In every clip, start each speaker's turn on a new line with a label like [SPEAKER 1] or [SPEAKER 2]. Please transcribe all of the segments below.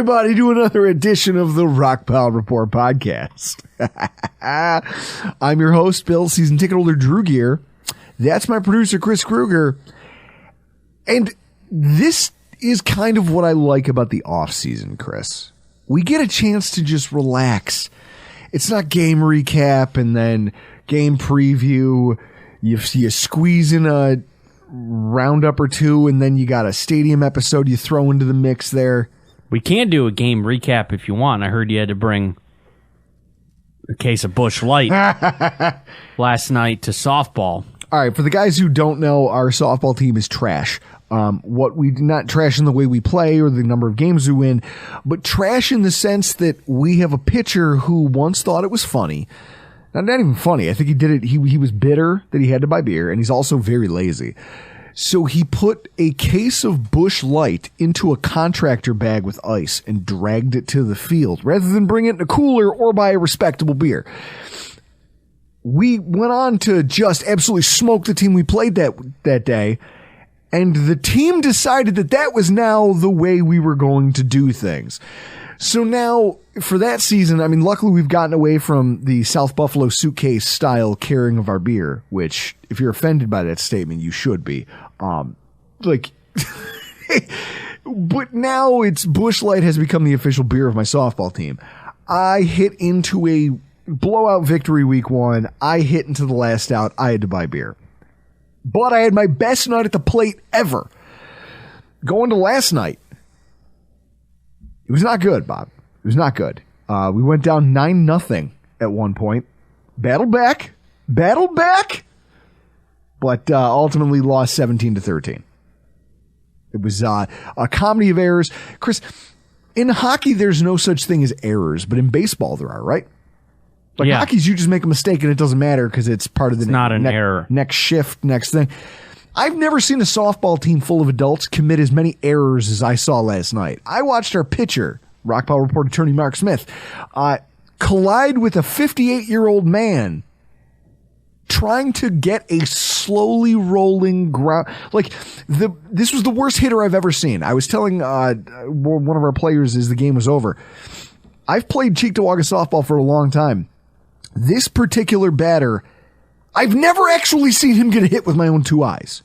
[SPEAKER 1] everybody, to another edition of the Rockpile Report podcast. I'm your host, Bill, season ticket holder Drew Gear. That's my producer, Chris Kruger. And this is kind of what I like about the off season, Chris. We get a chance to just relax. It's not game recap and then game preview. You squeeze in a roundup or two, and then you got a stadium episode you throw into the mix there.
[SPEAKER 2] We can do a game recap if you want. I heard you had to bring a case of Busch Light last night to softball.
[SPEAKER 1] All right, for the guys who don't know, our softball team is trash. What we not trash in the way we play or the number of games we win, but trash in the sense that we have a pitcher who once thought it was funny. Not even funny. I think he did it. He was bitter that he had to buy beer, and he's also very lazy. So he put a case of Busch Light into a contractor bag with ice and dragged it to the field rather than bring it in a cooler or buy a respectable beer. We went on to just absolutely smoke the team we played that day, and the team decided that was now the way we were going to do things. So now, for that season, I mean, luckily we've gotten away from the South Buffalo suitcase style carrying of our beer, which, if you're offended by that statement, you should be. But now it's Busch Light has become the official beer of my softball team. I hit into a blowout victory week one. I hit into the last out. I had to buy beer. But I had my best night at the plate ever. Going to last night. It was not good, Bob. It was not good. We went down 9-0 at one point. Battled back, but ultimately lost 17-13. It was a comedy of errors. Chris, in hockey, there's no such thing as errors, but in baseball there are, right? Like hockey's, you just make a mistake and it doesn't matter because it's part of the
[SPEAKER 2] error.
[SPEAKER 1] Next shift, next thing. I've never seen a softball team full of adults commit as many errors as I saw last night. I watched our pitcher, Rockpile report attorney Mark Smith, collide with a 58-year-old man trying to get a slowly rolling ground. This was the worst hitter I've ever seen. I was telling one of our players as the game was over, I've played Cheektowaga softball for a long time. This particular batter, I've never actually seen him get a hit with my own two eyes.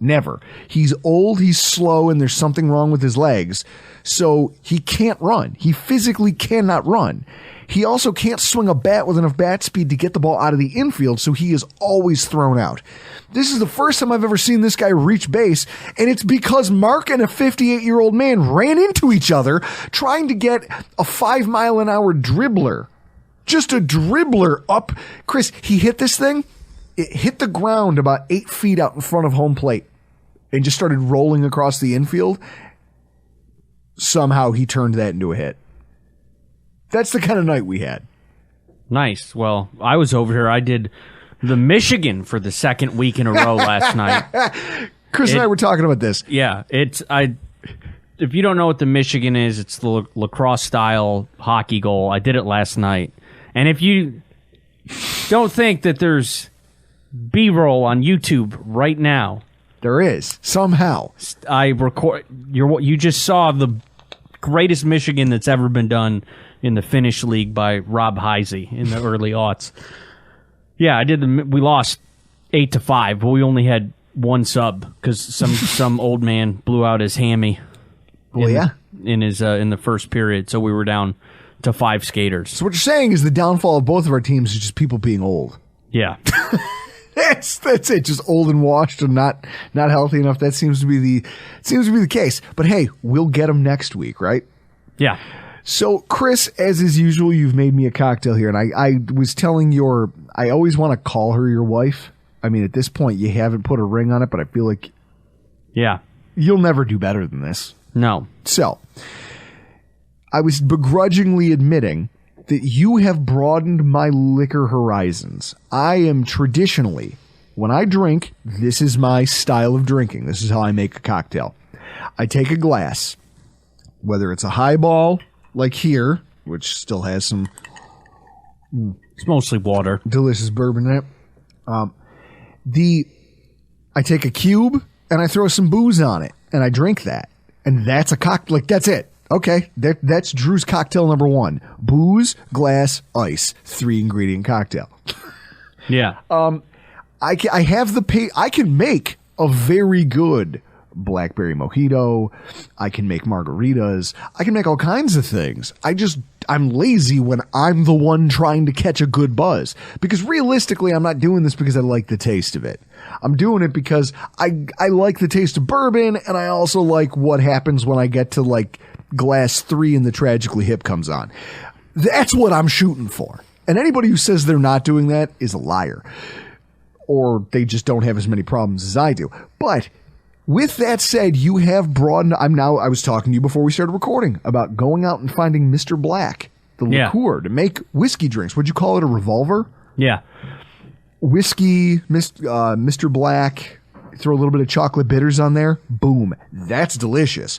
[SPEAKER 1] Never. He's old, he's slow, and there's something wrong with his legs. So he can't run. He physically cannot run. He also can't swing a bat with enough bat speed to get the ball out of the infield, so he is always thrown out. This is the first time I've ever seen this guy reach base, and it's because Mark and a 58-year-old man ran into each other trying to get a 5-mile-an-hour dribbler. Just a dribbler up. Chris, he hit this thing. It hit the ground about 8 feet out in front of home plate and just started rolling across the infield. Somehow he turned that into a hit. That's the kind of night we had.
[SPEAKER 2] Nice. Well, I was over here. I did the Michigan for the second week in a row last night.
[SPEAKER 1] Chris and I were talking about this.
[SPEAKER 2] Yeah. If you don't know what the Michigan is, it's the lacrosse style hockey goal. I did it last night. And if you don't think that there's B-roll on YouTube right now,
[SPEAKER 1] there is somehow.
[SPEAKER 2] You just saw the greatest Michigan that's ever been done in the Finnish league by Rob Heisey in the early aughts. Yeah, I did. We lost 8-5, but we only had one sub because some old man blew out his hammy. In the first period, so we were down to 5 skaters.
[SPEAKER 1] So what you're saying is the downfall of both of our teams is just people being old.
[SPEAKER 2] Yeah.
[SPEAKER 1] That's it. Just old and washed and not healthy enough. That seems to be the case. But hey, we'll get them next week, right?
[SPEAKER 2] Yeah.
[SPEAKER 1] So Chris, as is usual, you've made me a cocktail here, and I was telling I always want to call her your wife. I mean, at this point, you haven't put a ring on it, but I feel like you'll never do better than this.
[SPEAKER 2] No.
[SPEAKER 1] So I was begrudgingly admitting that you have broadened my liquor horizons. I am traditionally, when I drink, this is my style of drinking. This is how I make a cocktail. I take a glass, whether it's a highball, like here, which still has some...
[SPEAKER 2] It's mostly water.
[SPEAKER 1] Delicious bourbon in it. I take a cube, and I throw some booze on it, and I drink that. And that's a cocktail. Like, that's it. Okay, that's Drew's cocktail number 1. Booze, glass, ice. 3-ingredient cocktail.
[SPEAKER 2] Yeah.
[SPEAKER 1] I have the I can make a very good blackberry mojito. I can make margaritas. I can make all kinds of things. I'm lazy when I'm the one trying to catch a good buzz. Because realistically, I'm not doing this because I like the taste of it. I'm doing it because I like the taste of bourbon, and I also like what happens when I get to like glass 3 and the Tragically Hip comes on. That's what I'm shooting for. And anybody who says they're not doing that is a liar. Or they just don't have as many problems as I do. But with that said, you have broadened. I was talking to you before we started recording about going out and finding Mr. Black, the liqueur, to make whiskey drinks. Would you call it a revolver?
[SPEAKER 2] Yeah.
[SPEAKER 1] Whiskey, Mr. Black, throw a little bit of chocolate bitters on there. Boom. That's delicious.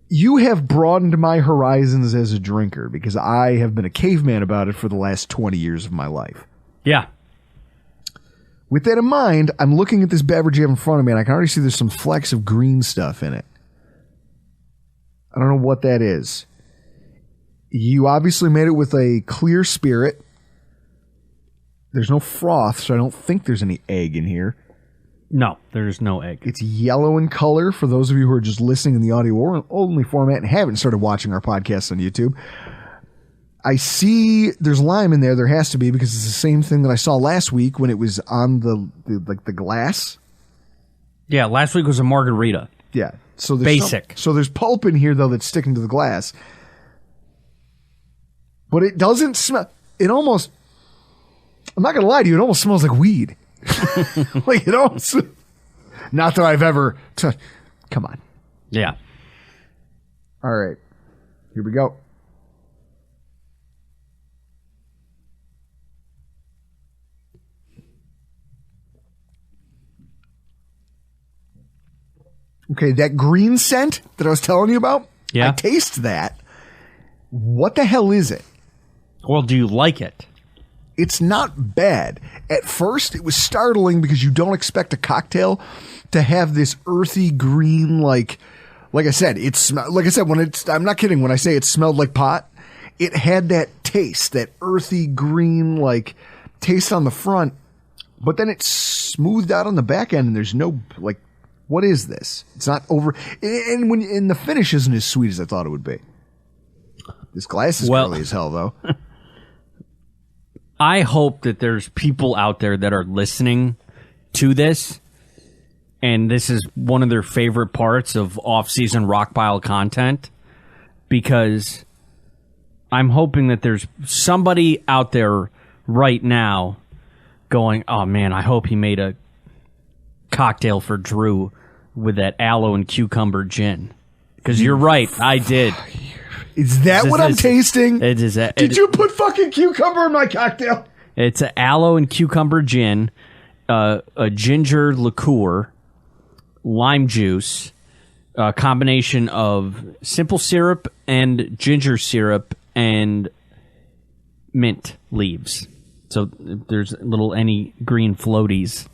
[SPEAKER 1] You have broadened my horizons as a drinker because I have been a caveman about it for the last 20 years of my life.
[SPEAKER 2] Yeah.
[SPEAKER 1] With that in mind, I'm looking at this beverage you have in front of me, and I can already see there's some flecks of green stuff in it. I don't know what that is. You obviously made it with a clear spirit. There's no froth, so I don't think there's any egg in here.
[SPEAKER 2] No, there's no egg.
[SPEAKER 1] It's yellow in color for those of you who are just listening in the audio only format and haven't started watching our podcast on YouTube. I see there's lime in there. There has to be, because it's the same thing that I saw last week when it was on the glass.
[SPEAKER 2] Yeah, last week was a margarita.
[SPEAKER 1] Yeah. So there's
[SPEAKER 2] basic.
[SPEAKER 1] So there's pulp in here, though, that's sticking to the glass. But it doesn't smell. It almost, I'm not going to lie to you, it almost smells like weed. Like, it almost, not that I've ever, come on.
[SPEAKER 2] Yeah.
[SPEAKER 1] All right. Here we go. Okay, that green scent that I was telling you about,
[SPEAKER 2] yeah.
[SPEAKER 1] I taste that. What the hell is it?
[SPEAKER 2] Well, do you like it?
[SPEAKER 1] It's not bad. At first, it was startling because you don't expect a cocktail to have this earthy green, like I said, I'm not kidding when I say it smelled like pot. It had that taste, that earthy green, like, taste on the front, but then it's smoothed out on the back end, and there's no, like, what is this? It's not over, and the finish isn't as sweet as I thought it would be. This glass is girly as hell, though.
[SPEAKER 2] I hope that there's people out there that are listening to this, and this is one of their favorite parts of off-season Rockpile content, because I'm hoping that there's somebody out there right now going, oh man, I hope he made a cocktail for Drew with that aloe and cucumber gin. Because you're right, I did.
[SPEAKER 1] Is that what I'm tasting?
[SPEAKER 2] Did
[SPEAKER 1] you put fucking cucumber in my cocktail?
[SPEAKER 2] It's an aloe and cucumber gin, a ginger liqueur, lime juice, a combination of simple syrup and ginger syrup and mint leaves. So if there's any green floaties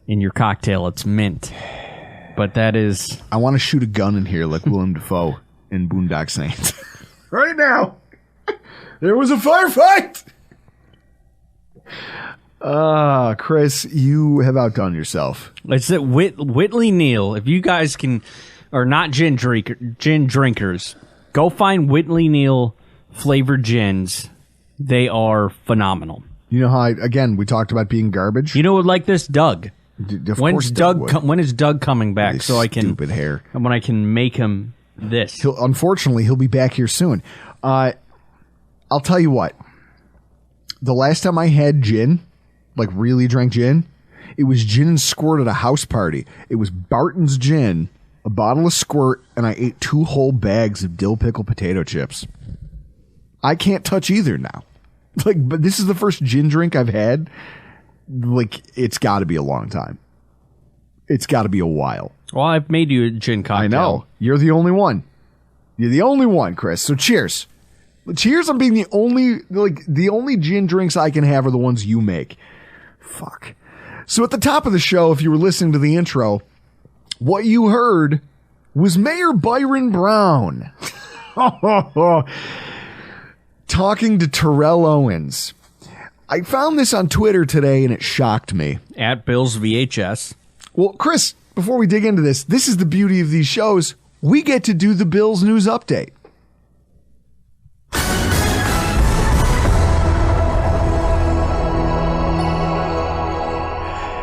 [SPEAKER 2] in your cocktail, it's mint. But that is...
[SPEAKER 1] I want to shoot a gun in here like Willem Dafoe in Boondock Saints. Right now. There was a firefight. Chris, you have outdone yourself.
[SPEAKER 2] It's that Whitley Neal. If you guys are not gin drinkers, go find Whitley Neal flavored gins. They are phenomenal.
[SPEAKER 1] You know how, we talked about being garbage?
[SPEAKER 2] You know what, like this, Doug. When is Doug coming back?
[SPEAKER 1] His stupid hair.
[SPEAKER 2] When I can make him this.
[SPEAKER 1] Unfortunately, he'll be back here soon. I'll tell you what. The last time I had gin, like really drank gin, it was gin and squirt at a house party. It was Barton's gin, a bottle of squirt, and I ate 2 whole bags of dill pickle potato chips. I can't touch either now. But this is the first gin drink I've had. It's got to be a long time. It's got to be a while.
[SPEAKER 2] Well, I've made you a gin cocktail.
[SPEAKER 1] I know. You're the only one. You're the only one, Chris. So cheers. Cheers on being the only gin drinks I can have are the ones you make. Fuck. So at the top of the show, if you were listening to the intro, what you heard was Mayor Byron Brown. Talking to Terrell Owens. I found this on Twitter today and it shocked me.
[SPEAKER 2] At Bills VHS.
[SPEAKER 1] Well, Chris, before we dig into this is the beauty of these shows. We get to do the Bills news update.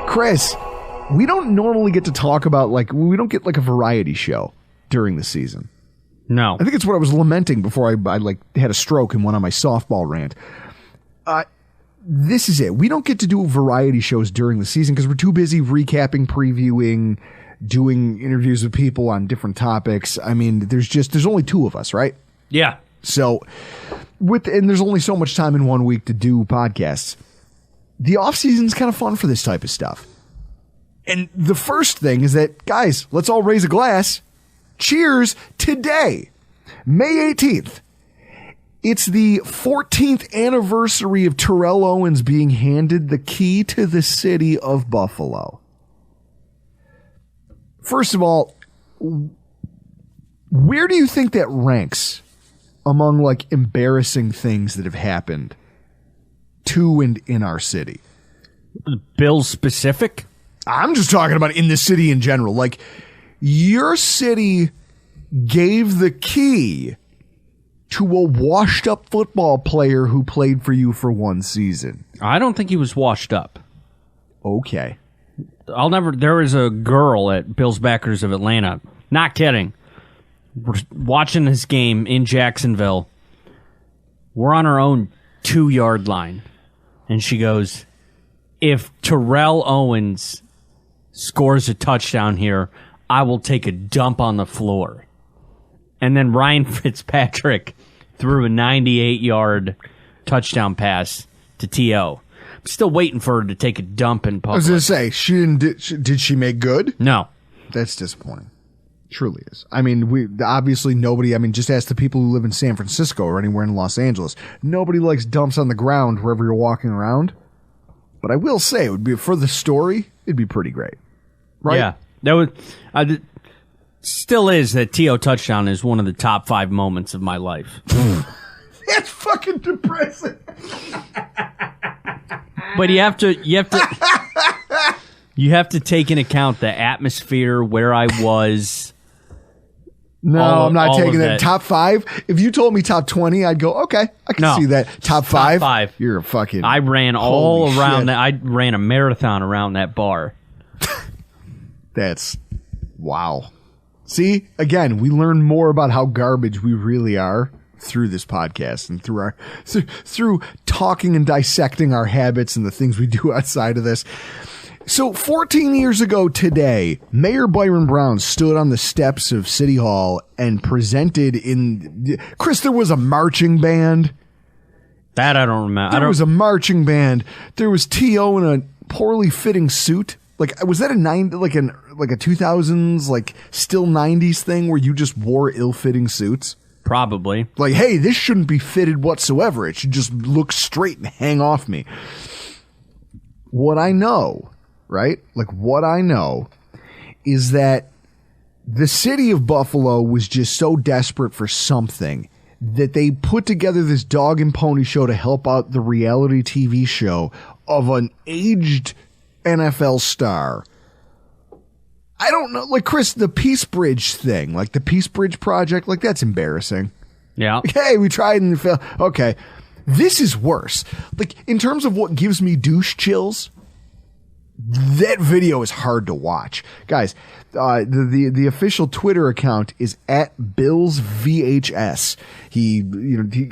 [SPEAKER 1] Chris, we don't normally get to talk about, we don't get like a variety show during the season.
[SPEAKER 2] No.
[SPEAKER 1] I think it's what I was lamenting before I had a stroke and went on my softball rant. This is it. We don't get to do variety shows during the season because we're too busy recapping, previewing, doing interviews with people on different topics. I mean, there's only two of us, right?
[SPEAKER 2] Yeah.
[SPEAKER 1] So, and there's only so much time in 1 week to do podcasts. The off season's kind of fun for this type of stuff. And the first thing is that, guys, let's all raise a glass. Cheers today, May 18th. It's the 14th anniversary of Terrell Owens being handed the key to the city of Buffalo. First of all, where do you think that ranks among embarrassing things that have happened to and in our city?
[SPEAKER 2] Bills specific?
[SPEAKER 1] I'm just talking about in the city in general. Your city gave the key to a washed up football player who played for you for one season.
[SPEAKER 2] I don't think he was washed up.
[SPEAKER 1] Okay.
[SPEAKER 2] There was a girl at Bills Backers of Atlanta. Not kidding. We're watching this game in Jacksonville. We're on our own 2-yard line. And she goes, if Terrell Owens scores a touchdown here, I will take a dump on the floor. And then Ryan Fitzpatrick threw a 98-yard touchdown pass to T.O. I'm still waiting for her to take a dump in public.
[SPEAKER 1] I was going to say, did she make good?
[SPEAKER 2] No.
[SPEAKER 1] That's disappointing. Truly is. I mean, obviously nobody, just ask the people who live in San Francisco or anywhere in Los Angeles. Nobody likes dumps on the ground wherever you're walking around. But I will say, it would be, for the story, it'd be pretty great. Right?
[SPEAKER 2] Yeah. That still is that T.O. touchdown is one of the top 5 moments of my life.
[SPEAKER 1] That's fucking depressing.
[SPEAKER 2] But you have to take into account the atmosphere, where I was.
[SPEAKER 1] No, I'm not taking that. Top 5? If you told me top 20, I'd go, okay, I can see that. Top 5?
[SPEAKER 2] Top 5.
[SPEAKER 1] You're a fucking...
[SPEAKER 2] I ran all around that. I ran a marathon around that bar.
[SPEAKER 1] That's... Wow. See? Again, we learn more about how garbage we really are through this podcast and through talking and dissecting our habits and the things we do outside of this. So 14 years ago today, Mayor Byron Brown stood on the steps of City Hall and presented Chris, there was a marching band.
[SPEAKER 2] That I don't remember.
[SPEAKER 1] There was a marching band. There was T.O. in a poorly fitting suit. Was that a 2000s, still 90s thing where you just wore ill-fitting suits?
[SPEAKER 2] Probably.
[SPEAKER 1] Hey, this shouldn't be fitted whatsoever. It should just look straight and hang off me. What I know... Right? What I know is that the city of Buffalo was just so desperate for something that they put together this dog and pony show to help out the reality TV show of an aged NFL star. I don't know. Chris, the Peace Bridge thing, the Peace Bridge project, that's embarrassing.
[SPEAKER 2] Yeah.
[SPEAKER 1] Hey, we tried and failed. Okay. This is worse. In terms of what gives me douche chills, that video is hard to watch, guys. The official Twitter account is at BillsVHS.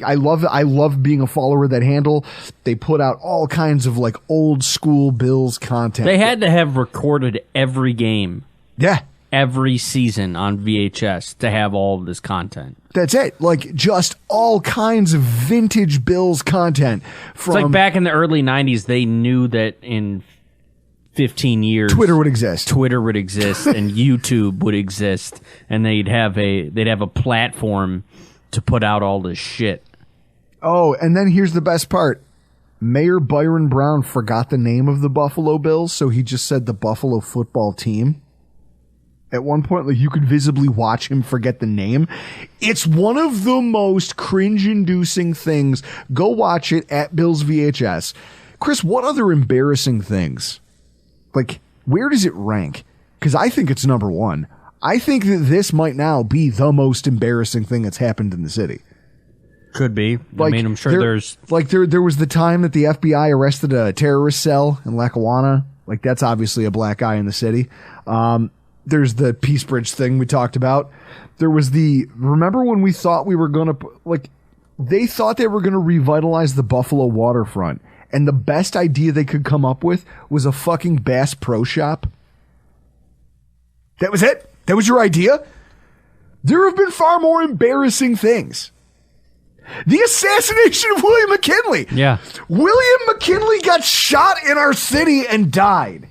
[SPEAKER 1] I love being a follower of that handle. They put out all kinds of old school Bills content.
[SPEAKER 2] They had to have recorded every game.
[SPEAKER 1] Yeah.
[SPEAKER 2] Every season on VHS to have all of this content.
[SPEAKER 1] That's it. Just all kinds of vintage Bills content.
[SPEAKER 2] It's back in the early 90s, they knew that in 15 years
[SPEAKER 1] Twitter would exist
[SPEAKER 2] and YouTube would exist, and they'd have a platform to put out all this shit.
[SPEAKER 1] Oh, and then here's the best part. Mayor Byron Brown forgot the name of the Buffalo Bills, so he just said the Buffalo football team. At one point, like, you could visibly watch him forget the name. It's one of the most cringe-inducing things. Go watch it at Bill's VHS. Chris, what other embarrassing things? Like, where does it rank? Because I think it's number one. I think that this might now be the most embarrassing thing that's happened in the city.
[SPEAKER 2] Could be.
[SPEAKER 1] Like,
[SPEAKER 2] I mean, I'm sure there's...
[SPEAKER 1] Like, there was the time that the FBI arrested a terrorist cell in Lackawanna. Like, that's obviously a black guy in the city. There's the Peace Bridge thing we talked about. There was remember when we thought we were going to, like, they thought they were going to revitalize the Buffalo waterfront, and the best idea they could come up with was a fucking Bass Pro Shop. That was it? That was your idea? There have been far more embarrassing things. The assassination of William McKinley.
[SPEAKER 2] Yeah.
[SPEAKER 1] William McKinley got shot in our city and died.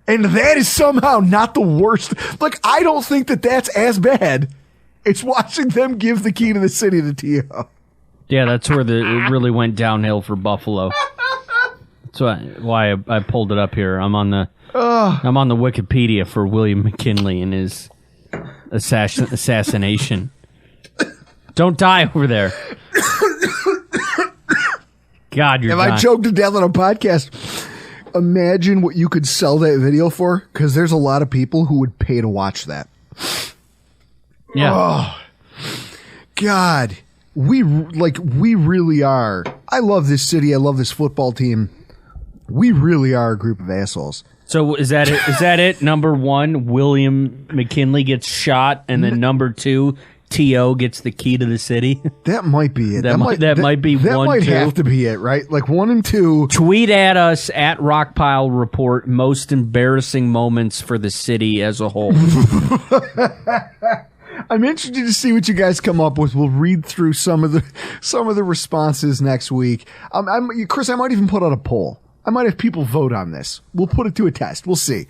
[SPEAKER 1] And that is somehow not the worst. Like, I don't think that that's as bad. It's watching them give the key to the city to T.O.
[SPEAKER 2] Yeah, that's where it really went downhill for Buffalo. That's why I pulled it up here. I'm on the Wikipedia for William McKinley and his assassination. Don't die over there. God, you're dying.
[SPEAKER 1] I choked to death on a podcast? Imagine what you could sell that video for, because there's a lot of people who would pay to watch that.
[SPEAKER 2] Yeah.
[SPEAKER 1] Oh, God. We really are. I love this city. I love this football team. We really are a group of assholes.
[SPEAKER 2] So is that it? Is that it? Number one, William McKinley gets shot, and then number two, T.O. gets the key to the city.
[SPEAKER 1] That might be it.
[SPEAKER 2] That might be
[SPEAKER 1] that
[SPEAKER 2] one,
[SPEAKER 1] might
[SPEAKER 2] two.
[SPEAKER 1] have to be it, right? Like 1 and 2.
[SPEAKER 2] Tweet at us at Rockpile Report most embarrassing moments for the city as a whole.
[SPEAKER 1] I'm interested to see what you guys come up with. We'll read through some of the responses next week. Chris, I might even put out a poll. I might have people vote on this. We'll put it to a test. We'll see.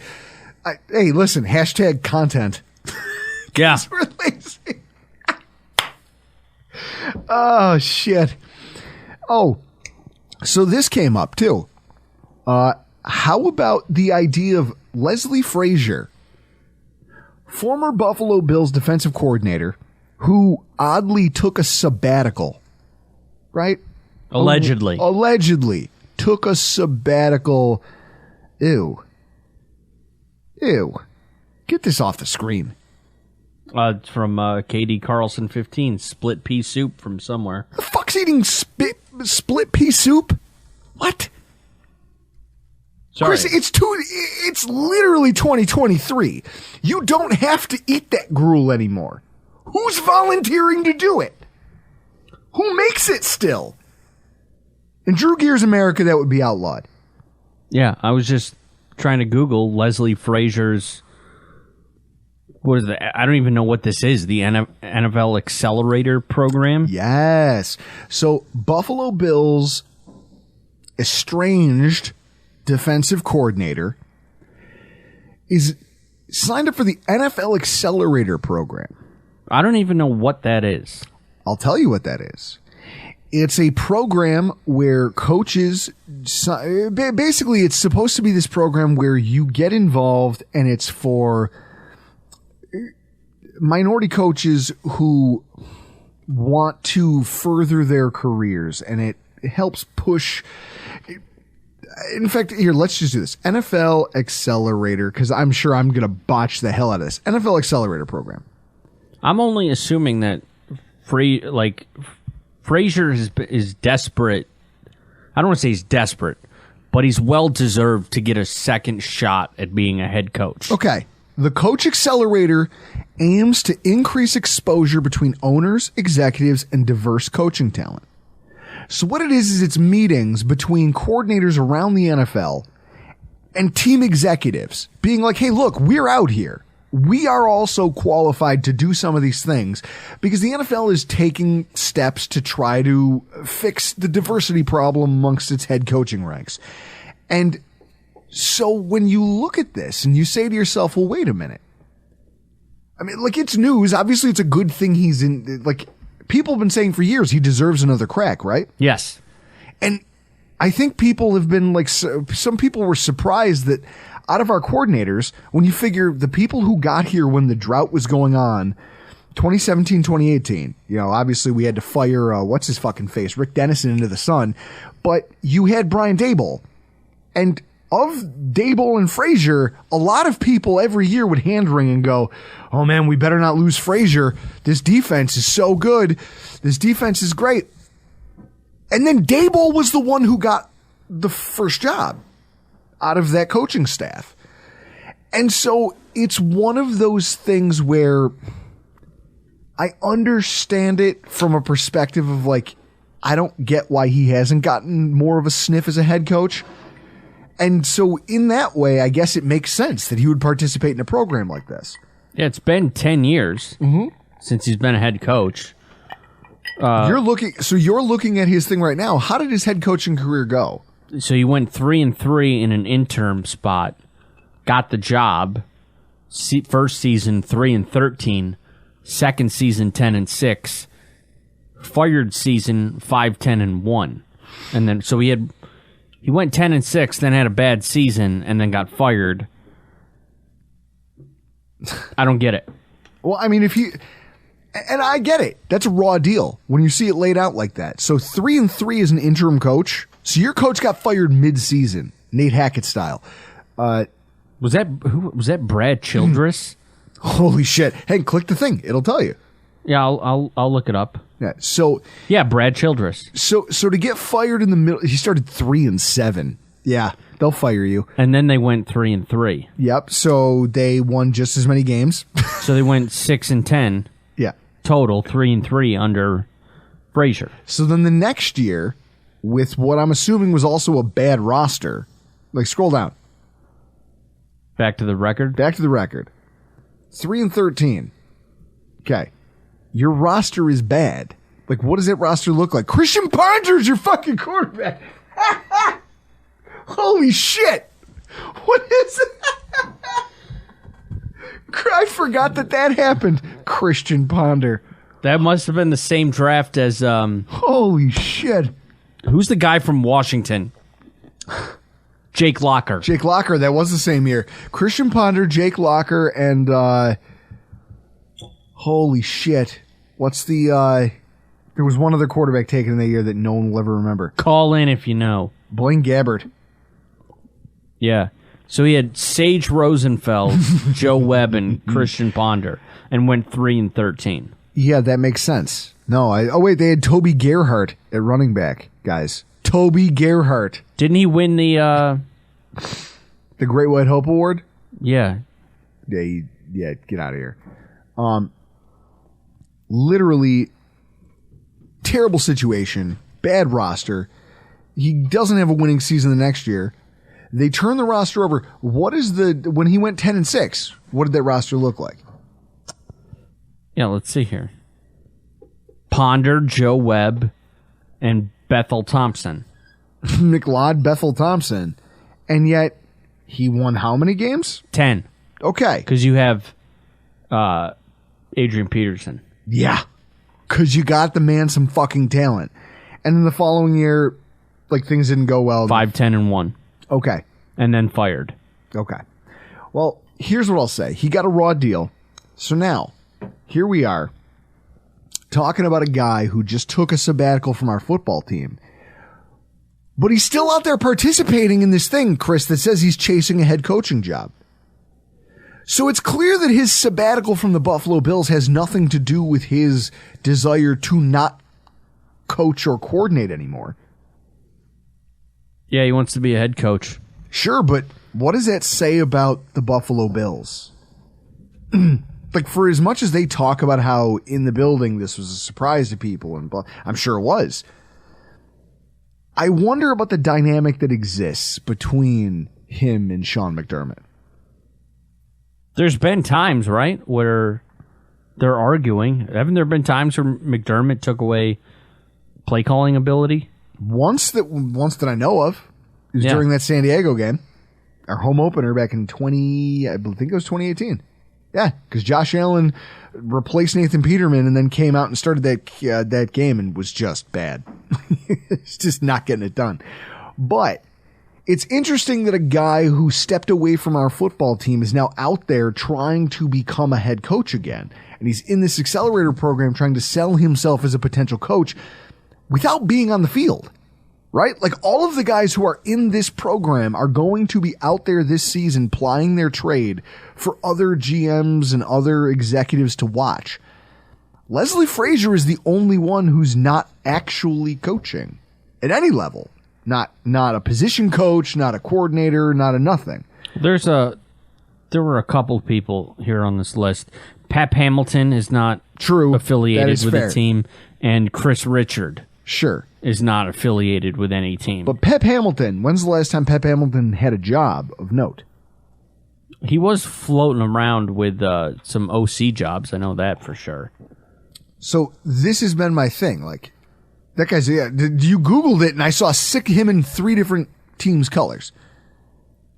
[SPEAKER 1] Hey, listen, hashtag content.
[SPEAKER 2] Yeah.
[SPEAKER 1] We're lazy. Oh, shit. Oh, so this came up, too. How about the idea of Leslie Frazier, former Buffalo Bills defensive coordinator, who oddly took a sabbatical, right?
[SPEAKER 2] Allegedly.
[SPEAKER 1] Allegedly took a sabbatical. Ew. Get this off the screen.
[SPEAKER 2] It's from KD Carlson 15, split pea soup from somewhere.
[SPEAKER 1] The fuck's eating split pea soup? What?
[SPEAKER 2] Sorry.
[SPEAKER 1] Chris, it's literally 2023. You don't have to eat that gruel anymore. Who's volunteering to do it? Who makes it still? In Drew Gear's America, that would be outlawed.
[SPEAKER 2] Yeah, I was just trying to Google Leslie Frazier's... What is that? I don't even know what this is. The NFL Accelerator Program?
[SPEAKER 1] Yes. So Buffalo Bills estranged defensive coordinator is signed up for the NFL Accelerator Program.
[SPEAKER 2] I don't even know what that is.
[SPEAKER 1] I'll tell you what that is. It's a program where coaches, basically it's supposed to be this program where you get involved and it's for minority coaches who want to further their careers, and it helps push. In fact, here, let's just do this. NFL Accelerator, because I'm sure I'm going to botch the hell out of this. NFL Accelerator Program.
[SPEAKER 2] I'm only assuming that Frazier is desperate. I don't want to say he's desperate, but he's well-deserved to get a second shot at being a head coach.
[SPEAKER 1] Okay. The Coach Accelerator aims to increase exposure between owners, executives, and diverse coaching talent. So what it is it's meetings between coordinators around the NFL and team executives being like, hey, look, we're out here. We are also qualified to do some of these things because the NFL is taking steps to try to fix the diversity problem amongst its head coaching ranks. And so when you look at this and you say to yourself, well, wait a minute. I mean, like, it's news. Obviously, it's a good thing he's in. Like, people have been saying for years he deserves another crack, right?
[SPEAKER 2] Yes.
[SPEAKER 1] And I think people have been like, some people were surprised that out of our coordinators, when you figure the people who got here when the drought was going on, 2017, 2018, obviously we had to fire, what's his fucking face, Rick Dennison into the sun, but you had Brian Daboll. And of Daboll and Frazier, a lot of people every year would hand wring and go, oh man, we better not lose Frazier. This defense is so good. This defense is great. And then Daboll was the one who got the first job out of that coaching staff. And so it's one of those things where I understand it from a perspective of I don't get why he hasn't gotten more of a sniff as a head coach. And so in that way, I guess it makes sense that he would participate in a program like this.
[SPEAKER 2] Yeah, it's been 10 years since he's been a head coach.
[SPEAKER 1] You're looking at his thing right now. How did his head coaching career go?
[SPEAKER 2] So he went 3-3 in an interim spot, got the job. First season 3-13, second season 10-6, fired season 5-10-1, and then so he went 10-6, then had a bad season, and then got fired. I don't get it.
[SPEAKER 1] Well, I mean, and I get it. That's a raw deal when you see it laid out like that. So 3-3 as an interim coach. So your coach got fired mid-season, Nate Hackett style.
[SPEAKER 2] Was that Brad Childress?
[SPEAKER 1] Holy shit! Hey, click the thing; it'll tell you.
[SPEAKER 2] Yeah, I'll look it up.
[SPEAKER 1] Yeah. So
[SPEAKER 2] yeah, Brad Childress.
[SPEAKER 1] So to get fired in the middle, he started 3-7. Yeah, they'll fire you.
[SPEAKER 2] And then they went 3-3.
[SPEAKER 1] Yep. So they won just as many games.
[SPEAKER 2] So they went 6-10.
[SPEAKER 1] Yeah.
[SPEAKER 2] Total 3-3 under Frazier.
[SPEAKER 1] So then the next year, with what I'm assuming was also a bad roster, scroll down.
[SPEAKER 2] Back to the record.
[SPEAKER 1] 3-13. Okay. Your roster is bad. What does that roster look like? Christian Ponder's your fucking quarterback. Holy shit. What is it? I forgot that happened. Christian Ponder.
[SPEAKER 2] That must have been the same draft as...
[SPEAKER 1] Holy shit.
[SPEAKER 2] Who's the guy from Washington? Jake Locker.
[SPEAKER 1] That was the same year. Christian Ponder, Jake Locker, and holy shit. What's the there was one other quarterback taken in that year that no one will ever remember.
[SPEAKER 2] Call in if you know.
[SPEAKER 1] Blaine Gabbert.
[SPEAKER 2] Yeah. So he had Sage Rosenfeld, Joe Webb, and Christian Ponder, and went 3-13. Yeah,
[SPEAKER 1] that makes sense. No, they had Toby Gerhart at running back, guys. Toby Gerhart.
[SPEAKER 2] Didn't he win the
[SPEAKER 1] Great White Hope Award?
[SPEAKER 2] Yeah.
[SPEAKER 1] Yeah, get out of here. Literally terrible situation, bad roster. He doesn't have a winning season the next year. They turn the roster over. When he went 10-6, what did that roster look like?
[SPEAKER 2] Yeah, let's see here. Ponder, Joe Webb, and Bethel Thompson.
[SPEAKER 1] McLeod, Bethel Thompson. And yet, he won how many games?
[SPEAKER 2] 10.
[SPEAKER 1] Okay.
[SPEAKER 2] Because you have Adrian Peterson.
[SPEAKER 1] Yeah. Because you got the man some fucking talent. And then the following year, things didn't go well.
[SPEAKER 2] 5-10-1.
[SPEAKER 1] Okay.
[SPEAKER 2] And then fired.
[SPEAKER 1] Okay. Well, here's what I'll say. He got a raw deal. So now, here we are, talking about a guy who just took a sabbatical from our football team. But he's still out there participating in this thing, Chris, that says he's chasing a head coaching job. So it's clear that his sabbatical from the Buffalo Bills has nothing to do with his desire to not coach or coordinate anymore.
[SPEAKER 2] Yeah, he wants to be a head coach.
[SPEAKER 1] Sure, but what does that say about the Buffalo Bills? For as much as they talk about how in the building this was a surprise to people, and I'm sure it was, I wonder about the dynamic that exists between him and Sean McDermott.
[SPEAKER 2] There's been times, right, where they're arguing. Haven't there been times where McDermott took away play calling ability?
[SPEAKER 1] Once that I know of. It was during that San Diego game. Our home opener back in I think it was 2018. Yeah, because Josh Allen replaced Nathan Peterman and then came out and started that game and was just bad. It's just not getting it done. But It's interesting that a guy who stepped away from our football team is now out there trying to become a head coach again. And he's in this accelerator program trying to sell himself as a potential coach without being on the field, right? Like all of the guys who are in this program are going to be out there this season plying their trade for other GMs and other executives to watch. Leslie Frazier is the only one who's not actually coaching at any level. Not a position coach, not a coordinator, not a nothing.
[SPEAKER 2] There were a couple of people here on this list. Pep Hamilton is not affiliated with a team, and Chris Richard is not affiliated with any team.
[SPEAKER 1] But Pep Hamilton, when's the last time Pep Hamilton had a job of note?
[SPEAKER 2] He was floating around with some OC jobs. I know that for sure.
[SPEAKER 1] So this has been my thing. Like, that guy's, you Googled it, and I saw him in 3 different teams' colors.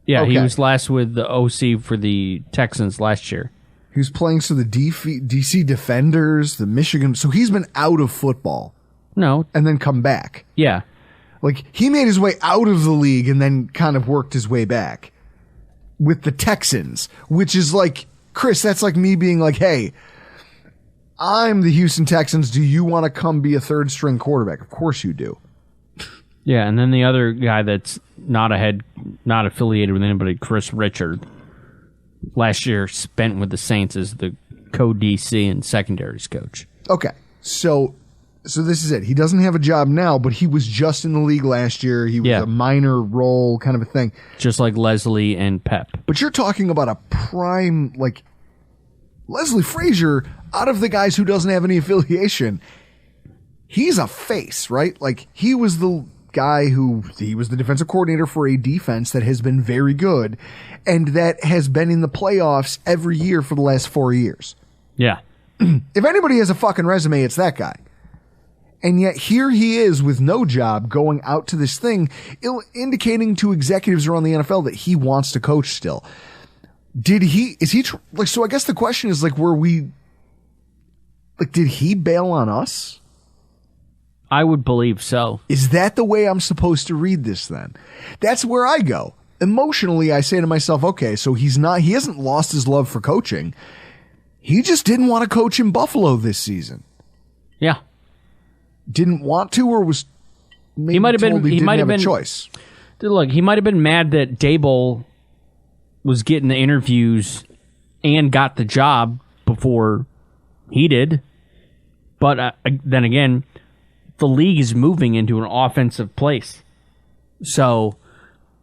[SPEAKER 2] Yeah, okay. He was last with the OC for the Texans last year.
[SPEAKER 1] He was playing for the DC Defenders, the Michigan. So he's been out of football.
[SPEAKER 2] No.
[SPEAKER 1] And then come back.
[SPEAKER 2] Yeah.
[SPEAKER 1] Like, he made his way out of the league and then kind of worked his way back with the Texans, which is like, Chris, that's like me being like, hey, I'm the Houston Texans. Do you want to come be a third-string quarterback? Of course you do.
[SPEAKER 2] Yeah, and then the other guy that's not affiliated with anybody, Chris Richard, last year spent with the Saints as the co-DC and secondaries coach.
[SPEAKER 1] Okay, so this is it. He doesn't have a job now, but he was just in the league last year. He was a minor role kind of a thing.
[SPEAKER 2] Just like Leslie and Pep.
[SPEAKER 1] But you're talking about a prime, like, Leslie Frazier, out of the guys who doesn't have any affiliation, he's a face, right? Like, he was the guy he was the defensive coordinator for a defense that has been very good and that has been in the playoffs every year for the last 4 years.
[SPEAKER 2] Yeah.
[SPEAKER 1] If anybody has a fucking resume, it's that guy. And yet here he is with no job going out to this thing, indicating to executives around the NFL that he wants to coach still. So I guess the question is, like, did he bail on us?
[SPEAKER 2] I would believe so.
[SPEAKER 1] Is that the way I'm supposed to read this then? That's where I go. Emotionally, I say to myself, okay, so he hasn't lost his love for coaching. He just didn't want to coach in Buffalo this season.
[SPEAKER 2] Yeah.
[SPEAKER 1] Didn't want to, or was maybe
[SPEAKER 2] he might have been
[SPEAKER 1] a choice.
[SPEAKER 2] Look, he might have been mad that Daboll was getting the interviews and got the job before he did. But then again, the league is moving into an offensive place. So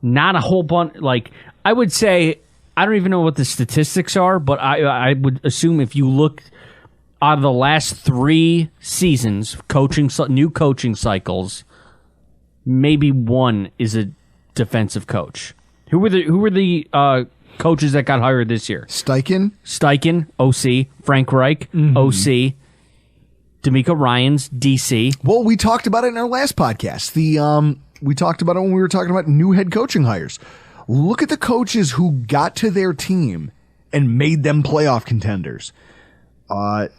[SPEAKER 2] not a whole bunch. Like, I would say, I don't even know what the statistics are, but I would assume if you look out of the last 3 seasons, new coaching cycles, maybe one is a defensive coach. Who were the coaches that got hired this year?
[SPEAKER 1] Steichen,
[SPEAKER 2] OC. Frank Reich, OC. D'Amico Ryans, DC.
[SPEAKER 1] Well, we talked about it in our last podcast. We talked about it when we were talking about new head coaching hires. Look at the coaches who got to their team and made them playoff contenders.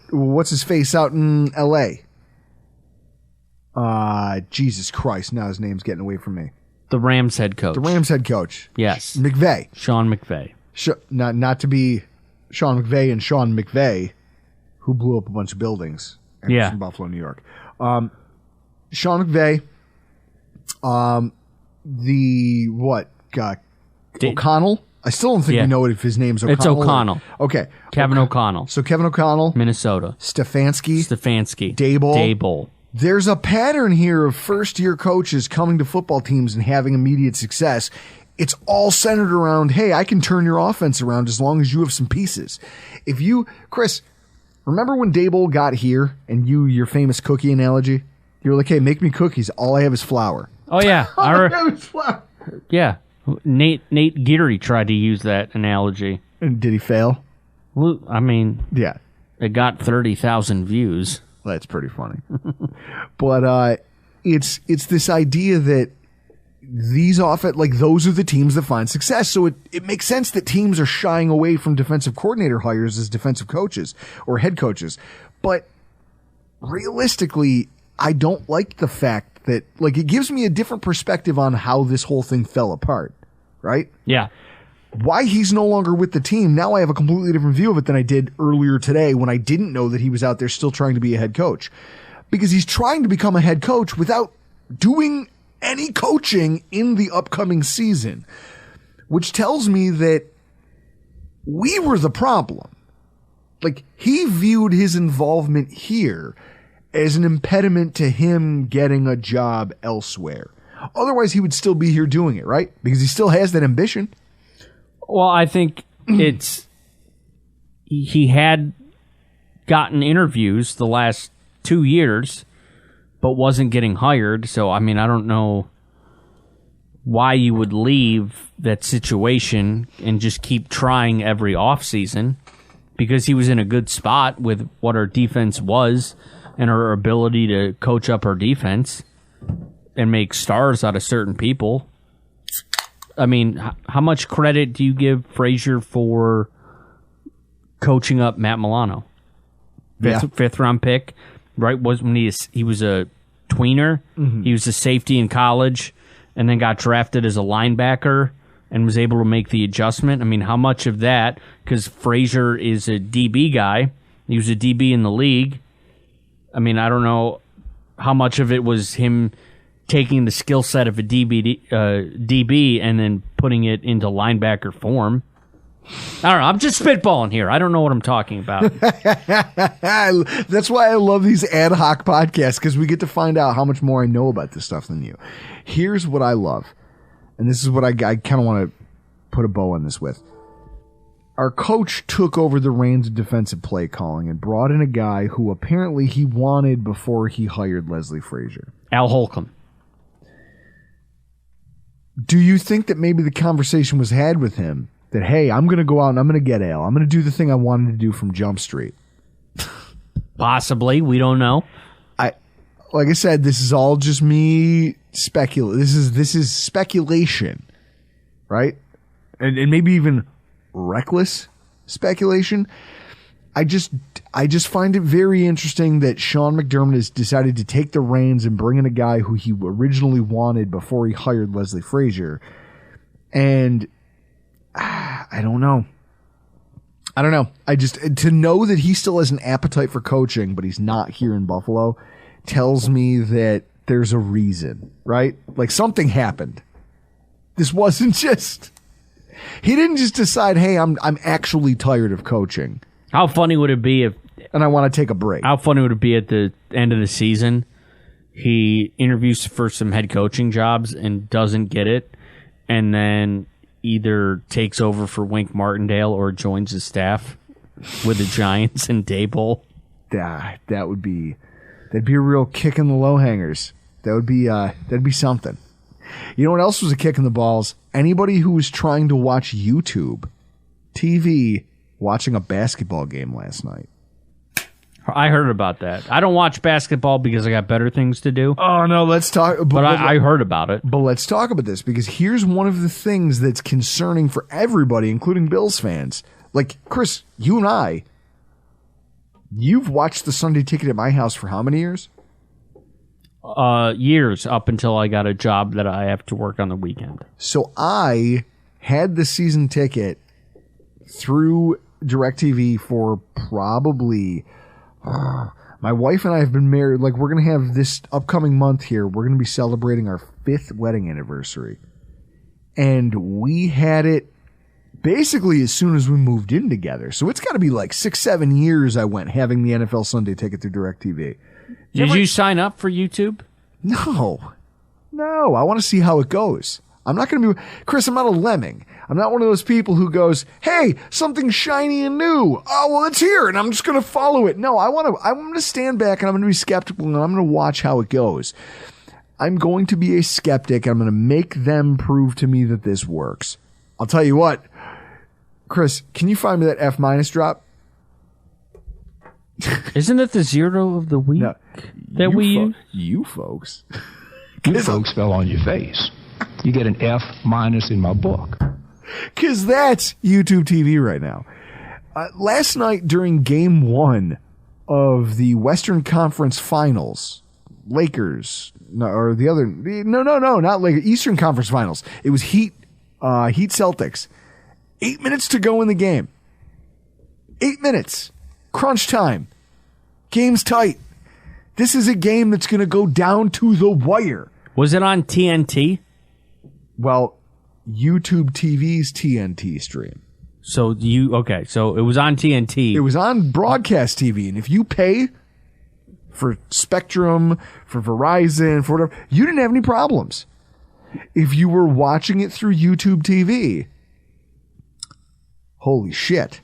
[SPEAKER 1] What's his face out in L.A.? Jesus Christ, now his name's getting away from me.
[SPEAKER 2] The Rams head coach.
[SPEAKER 1] Yes. McVay.
[SPEAKER 2] Sean McVay.
[SPEAKER 1] Not to be Sean McVay and Sean McVay, who blew up a bunch of buildings. From Buffalo, New York. Sean McVay. O'Connell. I still don't think we know if his name's O'Connell.
[SPEAKER 2] It's O'Connell.
[SPEAKER 1] Okay.
[SPEAKER 2] Kevin O'Connell.
[SPEAKER 1] So Kevin O'Connell.
[SPEAKER 2] Minnesota.
[SPEAKER 1] Stefanski.
[SPEAKER 2] Daboll.
[SPEAKER 1] There's a pattern here of first-year coaches coming to football teams and having immediate success. It's all centered around, hey, I can turn your offense around as long as you have some pieces. Chris, remember when Daboll got here and your famous cookie analogy? You were like, hey, make me cookies. All I have is flour.
[SPEAKER 2] Oh, yeah.
[SPEAKER 1] All I have is flour.
[SPEAKER 2] Yeah. Nate Geary tried to use that analogy.
[SPEAKER 1] And did he fail?
[SPEAKER 2] Well, I mean,
[SPEAKER 1] yeah,
[SPEAKER 2] it got 30,000 views.
[SPEAKER 1] That's pretty funny. But it's this idea that these those are the teams that find success. So it makes sense that teams are shying away from defensive coordinator hires as defensive coaches or head coaches. But realistically, I don't like the fact that, like, it gives me a different perspective on how this whole thing fell apart, right?
[SPEAKER 2] Yeah.
[SPEAKER 1] Why he's no longer with the team, now I have a completely different view of it than I did earlier today when I didn't know that he was out there still trying to be a head coach. Because he's trying to become a head coach without doing any coaching in the upcoming season, which tells me that we were the problem. Like, he viewed his involvement here as an impediment to him getting a job elsewhere. Otherwise, he would still be here doing it, right? Because he still has that ambition.
[SPEAKER 2] Well, I think he had gotten interviews the last 2 years, but wasn't getting hired. So, I mean, I don't know why you would leave that situation and just keep trying every offseason, because he was in a good spot with what our defense was and our ability to coach up our defense and make stars out of certain people. I mean, how much credit do you give Frazier for coaching up Matt Milano? Fifth round pick, right? Was when he was a tweener. Mm-hmm. He was a safety in college, and then got drafted as a linebacker and was able to make the adjustment. I mean, how much of that? Because Frazier is a DB guy. He was a DB in the league. I mean, I don't know how much of it was him taking the skill set of a DB and then putting it into linebacker form. I don't know. I'm just spitballing here. I don't know what I'm talking about.
[SPEAKER 1] That's why I love these ad hoc podcasts, because we get to find out how much more I know about this stuff than you. Here's what I love, and this is what I kind of want to put a bow on this with. Our coach took over the reins of defensive play calling and brought in a guy who apparently he wanted before he hired Leslie Frazier.
[SPEAKER 2] Al Holcomb.
[SPEAKER 1] Do you think that maybe the conversation was had with him that, hey, I'm going to go out and I'm going to get Al. I'm going to do the thing I wanted to do from Jump Street?
[SPEAKER 2] Possibly. We don't know.
[SPEAKER 1] Like I said, this is all just me speculating. This is speculation, right? And maybe even reckless speculation. I just find it very interesting that Sean McDermott has decided to take the reins and bring in a guy who he originally wanted before he hired Leslie Frazier. And I don't know. To know that he still has an appetite for coaching, but he's not here in Buffalo, tells me that there's a reason, right? Like, something happened. This wasn't just, he didn't just decide, hey, I'm actually tired of coaching.
[SPEAKER 2] How funny would it be if,
[SPEAKER 1] and I want to take a break.
[SPEAKER 2] How funny would it be at the end of the season, he interviews for some head coaching jobs and doesn't get it, and then either takes over for Wink Martindale or joins his staff with the Giants and Daboll?
[SPEAKER 1] That'd be a real kick in the low hangers. That'd be something. You know what else was a kick in the balls? Anybody who was trying to watch YouTube TV watching a basketball game last night.
[SPEAKER 2] I heard about that. I don't watch basketball because I got better things to do.
[SPEAKER 1] Oh, no, let's talk.
[SPEAKER 2] But I heard about it.
[SPEAKER 1] But let's talk about this, because here's one of the things that's concerning for everybody, including Bills fans. Like, Chris, you and I, you've watched the Sunday Ticket at my house for how many years?
[SPEAKER 2] Years, up until I got a job that I have to work on the weekend.
[SPEAKER 1] So I had the season ticket through DirecTV for probably... my wife and I have been married. Like, we're going to have this upcoming month here, we're going to be celebrating our 5th wedding anniversary. And we had it basically as soon as we moved in together. So it's got to be like 6-7 years I went having the NFL Sunday Ticket through DirecTV.
[SPEAKER 2] Did you sign up for YouTube?
[SPEAKER 1] No. I want to see how it goes. I'm not going to be... Chris, I'm not a lemming. I'm not one of those people who goes, hey, something shiny and new. Oh, well, it's here, and I'm just going to follow it. No, I'm going to stand back, and I'm going to be skeptical, and I'm going to watch how it goes. I'm going to be a skeptic, and I'm going to make them prove to me that this works. I'll tell you what. Chris, can you find me that F- drop?
[SPEAKER 2] Isn't it the zero of the week that we use?
[SPEAKER 1] You folks.
[SPEAKER 3] You folks fell on your face. You get an F- in my book.
[SPEAKER 1] Because that's YouTubeTV right now. Last night during Game 1 of the Western Conference Finals, Lakers, or the other. No, not Lakers. Eastern Conference Finals. It was Heat Celtics. 8 minutes to go in the game. 8 minutes. Crunch time. Game's tight. This is a game that's going to go down to the wire.
[SPEAKER 2] Was it on TNT?
[SPEAKER 1] Well, YouTube TV's TNT stream.
[SPEAKER 2] So it was on TNT.
[SPEAKER 1] It was on broadcast TV, and if you pay for Spectrum, for Verizon, for whatever, you didn't have any problems. If you were watching it through YouTube TV, holy shit.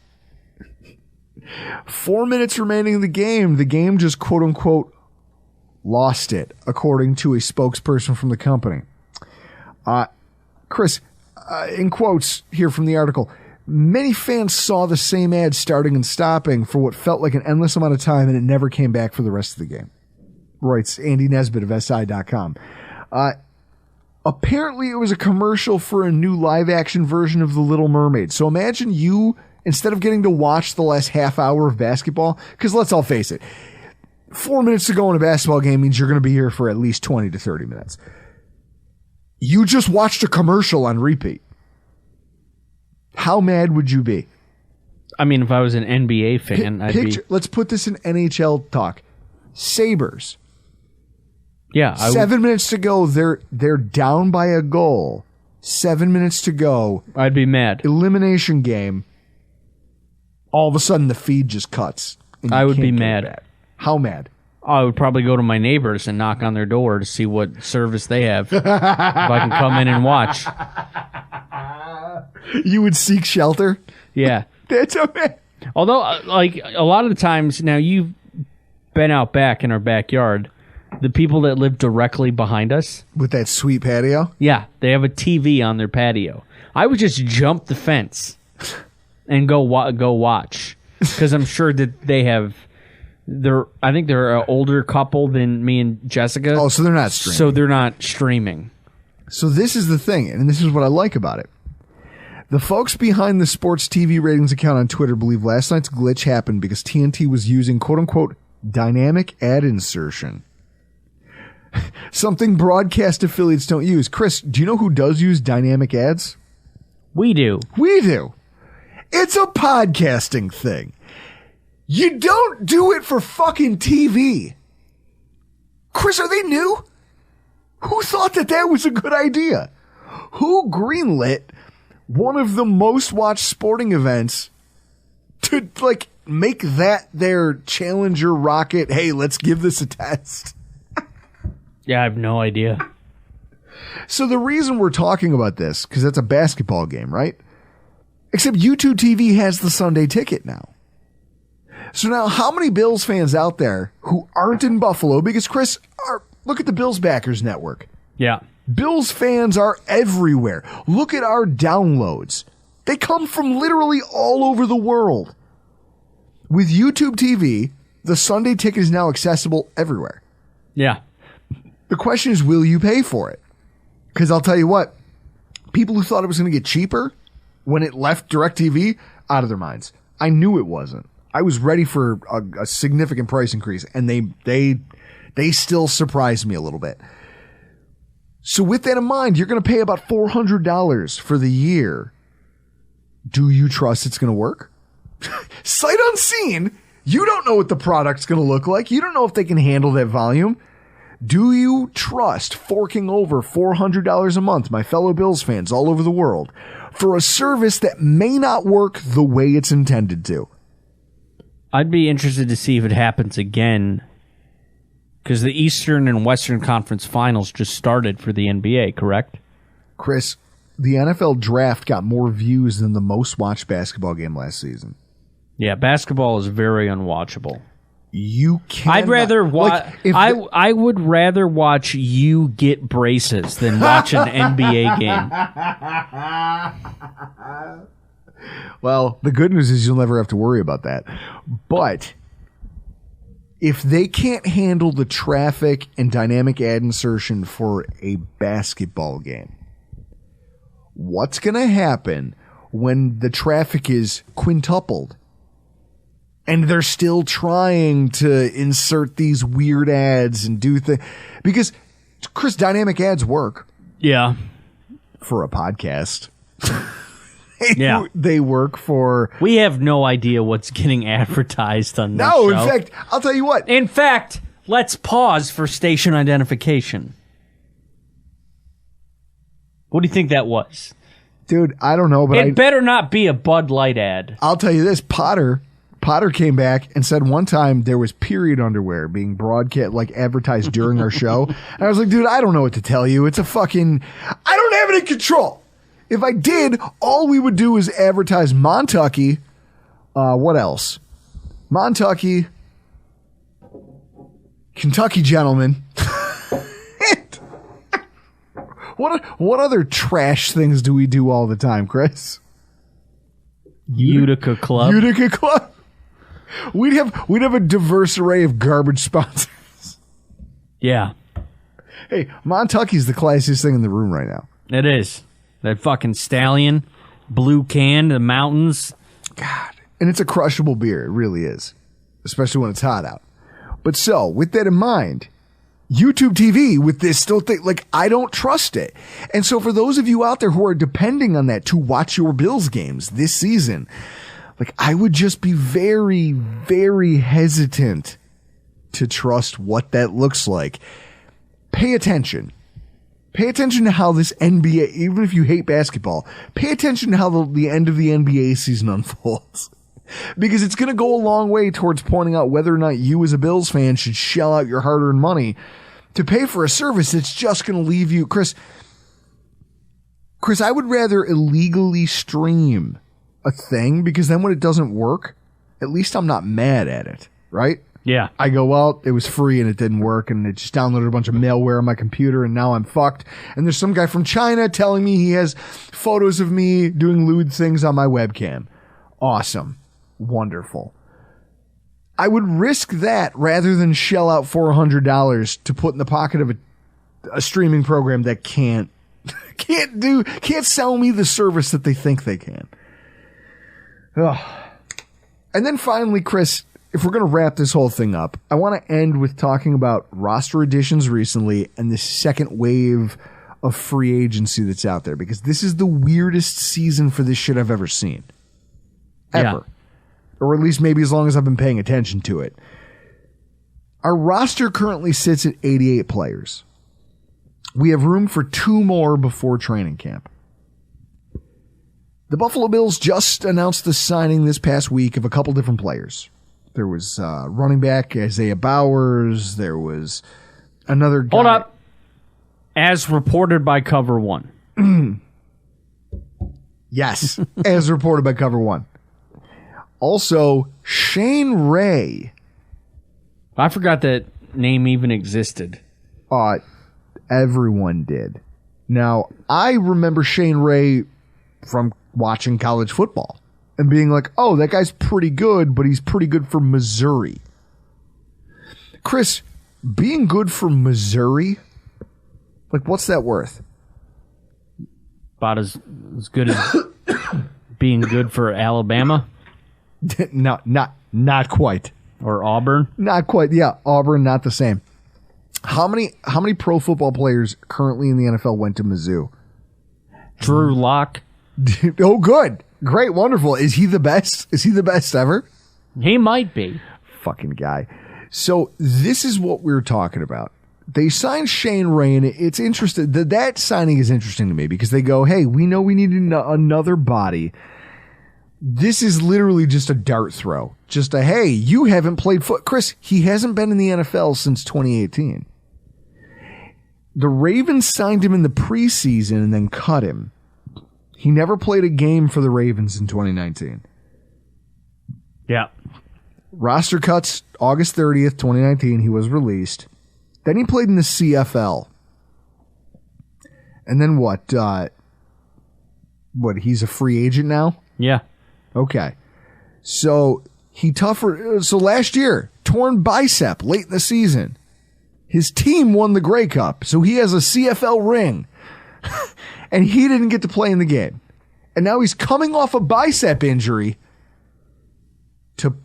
[SPEAKER 1] 4 minutes remaining in the game just quote unquote lost it, according to a spokesperson from the company. Chris, in quotes here from the article, many fans saw the same ad starting and stopping for what felt like an endless amount of time, and it never came back for the rest of the game. Writes Andy Nesbitt of SI.com. Apparently it was a commercial for a new live-action version of The Little Mermaid. So imagine you, instead of getting to watch the last half hour of basketball, because let's all face it, 4 minutes to go in a basketball game means you're going to be here for at least 20 to 30 minutes. You just watched a commercial on repeat. How mad would you be?
[SPEAKER 2] I mean, if I was an NBA fan, I'd be...
[SPEAKER 1] Let's put this in NHL talk. Sabres.
[SPEAKER 2] Yeah.
[SPEAKER 1] 7 minutes to go. They're down by a goal. 7 minutes to go.
[SPEAKER 2] I'd be mad.
[SPEAKER 1] Elimination game. All of a sudden, the feed just cuts.
[SPEAKER 2] I would be mad.
[SPEAKER 1] How mad?
[SPEAKER 2] I would probably go to my neighbors and knock on their door to see what service they have. If I can come in and watch.
[SPEAKER 1] You would seek shelter?
[SPEAKER 2] Yeah.
[SPEAKER 1] That's okay.
[SPEAKER 2] Although, like, a lot of the times, now you've been out back in our backyard, the people that live directly behind us.
[SPEAKER 1] With that sweet patio?
[SPEAKER 2] Yeah, they have a TV on their patio. I would just jump the fence and go watch. Because I'm sure that they have... I think they're an older couple than me and Jessica.
[SPEAKER 1] Oh, so they're not streaming.
[SPEAKER 2] So they're not streaming.
[SPEAKER 1] So this is the thing, and this is what I like about it. The folks behind the sports TV ratings account on Twitter believe last night's glitch happened because TNT was using quote-unquote dynamic ad insertion. Something broadcast affiliates don't use. Chris, do you know who does use dynamic ads?
[SPEAKER 2] We do.
[SPEAKER 1] We do. It's a podcasting thing. You don't do it for fucking TV. Chris, are they new? Who thought that was a good idea? Who greenlit one of the most watched sporting events to, like, make that their Challenger rocket? Hey, let's give this a test.
[SPEAKER 2] Yeah, I have no idea.
[SPEAKER 1] So the reason we're talking about this, because that's a basketball game, right? Except YouTubeTV has the Sunday ticket now. So now, how many Bills fans out there who aren't in Buffalo? Because, Chris, look at the Bills Backers Network.
[SPEAKER 2] Yeah.
[SPEAKER 1] Bills fans are everywhere. Look at our downloads. They come from literally all over the world. With YouTube TV, the Sunday ticket is now accessible everywhere.
[SPEAKER 2] Yeah.
[SPEAKER 1] The question is, will you pay for it? Because I'll tell you what, people who thought it was going to get cheaper when it left DirecTV, out of their minds. I knew it wasn't. I was ready for a significant price increase, and they still surprised me a little bit. So with that in mind, you're going to pay about $400 for the year. Do you trust it's going to work? Sight unseen. You don't know what the product's going to look like. You don't know if they can handle that volume. Do you trust forking over $400 a month, my fellow Bills fans all over the world, for a service that may not work the way it's intended to?
[SPEAKER 2] I'd be interested to see if it happens again, because the Eastern and Western Conference Finals just started for the NBA, correct?
[SPEAKER 1] Chris, the NFL Draft got more views than the most watched basketball game last season.
[SPEAKER 2] Yeah, basketball is very unwatchable.
[SPEAKER 1] You can't.
[SPEAKER 2] I'd rather watch. I would rather watch you get braces than watch an NBA game.
[SPEAKER 1] Well, the good news is you'll never have to worry about that. But if they can't handle the traffic and dynamic ad insertion for a basketball game, what's going to happen when the traffic is quintupled And they're still trying to insert these weird ads and do things. Because, Chris, dynamic ads work.
[SPEAKER 2] Yeah.
[SPEAKER 1] For a podcast.
[SPEAKER 2] Yeah.
[SPEAKER 1] They work for...
[SPEAKER 2] We have no idea what's getting advertised on this
[SPEAKER 1] No,
[SPEAKER 2] show.
[SPEAKER 1] in fact, I'll tell you what.
[SPEAKER 2] In fact, let's pause for station identification. What do you think that was?
[SPEAKER 1] Dude, I don't know, but
[SPEAKER 2] it better not be a Bud Light ad.
[SPEAKER 1] I'll tell you this, Potter came back and said one time there was period underwear being broadcast, like advertised during our show. And I was like, dude, I don't know what to tell you. It's a fucking, I don't have it in control. If I did, all we would do is advertise Montucky. What else? Montucky, Kentucky Gentleman. What other trash things do we do all the time, Chris?
[SPEAKER 2] Utica Club.
[SPEAKER 1] Utica Club. We'd have a diverse array of garbage sponsors.
[SPEAKER 2] Yeah.
[SPEAKER 1] Hey, Montucky's the classiest thing in the room right now.
[SPEAKER 2] It is. That fucking stallion, blue can, the mountains.
[SPEAKER 1] God. And it's a crushable beer. It really is. Especially when it's hot out. But so, with that in mind, YouTubeTV with this still thing, like, I don't trust it. And so for those of you out there who are depending on that to watch your Bills games this season, like, I would just be very, very hesitant to trust what that looks like. Pay attention. Pay attention to how this NBA, even if you hate basketball, pay attention to how the end of the NBA season unfolds. Because it's going to go a long way towards pointing out whether or not you as a Bills fan should shell out your hard-earned money to pay for a service that's just going to leave you. Chris, I would rather illegally stream a thing, because then when it doesn't work, at least I'm not mad at it, right?
[SPEAKER 2] Yeah.
[SPEAKER 1] I go, well, it was free and it didn't work, and it just downloaded a bunch of malware on my computer, and now I'm fucked. And there's some guy from China telling me he has photos of me doing lewd things on my webcam. Awesome. Wonderful. I would risk that rather than shell out $400 to put in the pocket of a streaming program that can't sell me the service that they think they can. Ugh. And then finally, Chris, if we're going to wrap this whole thing up, I want to end with talking about roster additions recently and the second wave of free agency that's out there, because this is the weirdest season for this shit I've ever seen. Ever. Yeah. Or at least maybe as long as I've been paying attention to it. Our roster currently sits at 88 players. We have room for 2 more before training camp. The Buffalo Bills just announced the signing this past week of a couple different players. There was running back Isaiah Bowers. There was another guy.
[SPEAKER 2] Hold up. As reported by Cover One.
[SPEAKER 1] Yes, as reported by Cover One. Also, Shane Ray.
[SPEAKER 2] I forgot that name even existed.
[SPEAKER 1] Everyone did. Now, I remember Shane Ray from watching college football and being like, oh, that guy's pretty good, but he's pretty good for Missouri. Chris, being good for Missouri, like, what's that worth?
[SPEAKER 2] About as good as being good for Alabama?
[SPEAKER 1] Not quite.
[SPEAKER 2] Or Auburn?
[SPEAKER 1] Not quite. Yeah, Auburn, not the same. How many pro football players currently in the NFL went to Mizzou?
[SPEAKER 2] Drew Lock.
[SPEAKER 1] Oh, good. Great. Wonderful. Is he the best? Is he the best ever?
[SPEAKER 2] He might be.
[SPEAKER 1] Fucking guy. So this is what we're talking about. They signed Shane Ray, and it's interesting. That signing is interesting to me because they go, hey, we know we need another body. This is literally just a dart throw. Just a, hey, you haven't played foot. Chris, he hasn't been in the NFL since 2018. The Ravens signed him in the preseason and then cut him. He never played a game for the Ravens in 2019.
[SPEAKER 2] Yeah.
[SPEAKER 1] Roster cuts August 30th, 2019. He was released. Then he played in the CFL. And then what? He's a free agent now?
[SPEAKER 2] Yeah.
[SPEAKER 1] Okay. So so last year, torn bicep late in the season. His team won the Grey Cup, so he has a CFL ring. And he didn't get to play in the game. And now he's coming off a bicep injury to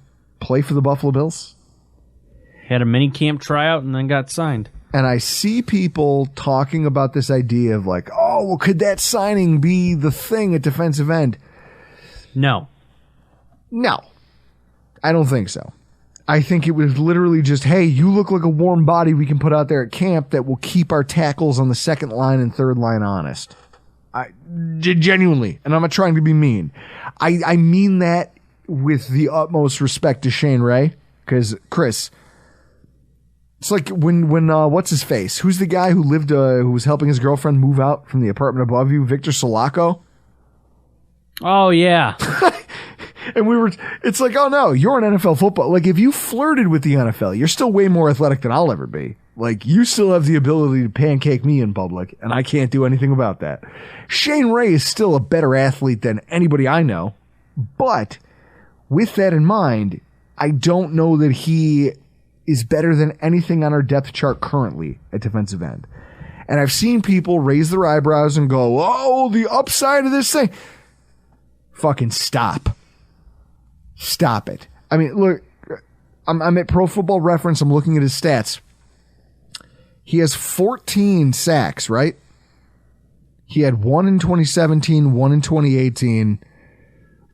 [SPEAKER 1] play for the Buffalo Bills.
[SPEAKER 2] Had a mini camp tryout and then got signed.
[SPEAKER 1] And I see people talking about this idea of like, oh, well, could that signing be the thing at defensive end?
[SPEAKER 2] No.
[SPEAKER 1] No, I don't think so. I think it was literally just, hey, you look like a warm body we can put out there at camp that will keep our tackles on the second line and third line honest. Genuinely, and I'm not trying to be mean. I mean that with the utmost respect to Shane Ray, because Chris, it's like when what's his face? Who's the guy who lived who was helping his girlfriend move out from the apartment above you? Victor Sulaco.
[SPEAKER 2] Oh yeah.
[SPEAKER 1] And it's like, oh no, you're an NFL football. Like, if you flirted with the NFL, you're still way more athletic than I'll ever be. Like, you still have the ability to pancake me in public, and I can't do anything about that. Shane Ray is still a better athlete than anybody I know. But with that in mind, I don't know that he is better than anything on our depth chart currently at defensive end. And I've seen people raise their eyebrows and go, oh, the upside of this thing. Fucking stop. Stop it. I mean, look, I'm at Pro Football Reference. I'm looking at his stats. He has 14 sacks, right? He had 1 in 2017, 1 in 2018.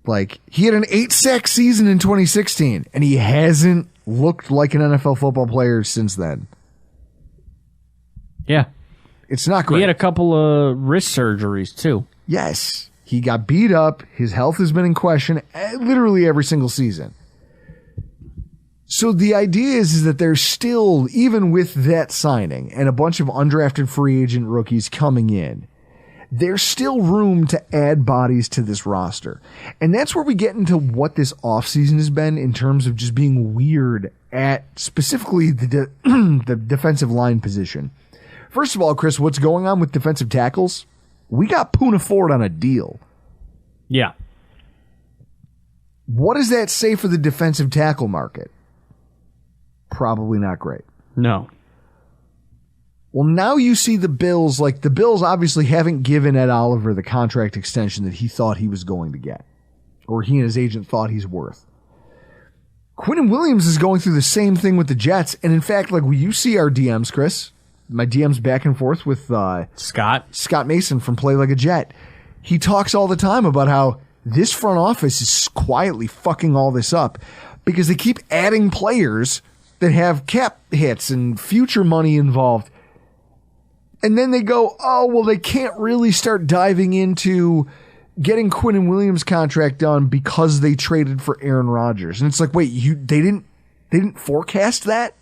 [SPEAKER 1] Like, he had an 8-sack season in 2016, and he hasn't looked like an NFL football player since then.
[SPEAKER 2] Yeah.
[SPEAKER 1] It's not great.
[SPEAKER 2] He had a couple of wrist surgeries, too.
[SPEAKER 1] Yes. He got beat up. His health has been in question literally every single season. So the idea is that there's still, even with that signing and a bunch of undrafted free agent rookies coming in, there's still room to add bodies to this roster. And that's where we get into what this offseason has been in terms of just being weird at specifically the defensive line position. First of all, Chris, what's going on with defensive tackles? We got Poona Ford on a deal.
[SPEAKER 2] Yeah.
[SPEAKER 1] What does that say for the defensive tackle market? Probably not great.
[SPEAKER 2] No.
[SPEAKER 1] Well, now you see the Bills, like the Bills obviously haven't given Ed Oliver the contract extension that he thought he was going to get, or he and his agent thought he's worth. Quinnen Williams is going through the same thing with the Jets. And in fact, like you see our DMs, Chris, my DMs back and forth with Scott Mason from Play Like a Jet. He talks all the time about how this front office is quietly fucking all this up because they keep adding players that have cap hits and future money involved. And then they go, oh, well, they can't really start diving into getting Quinnen Williams' contract done because they traded for Aaron Rodgers. And it's like, wait, they didn't forecast that?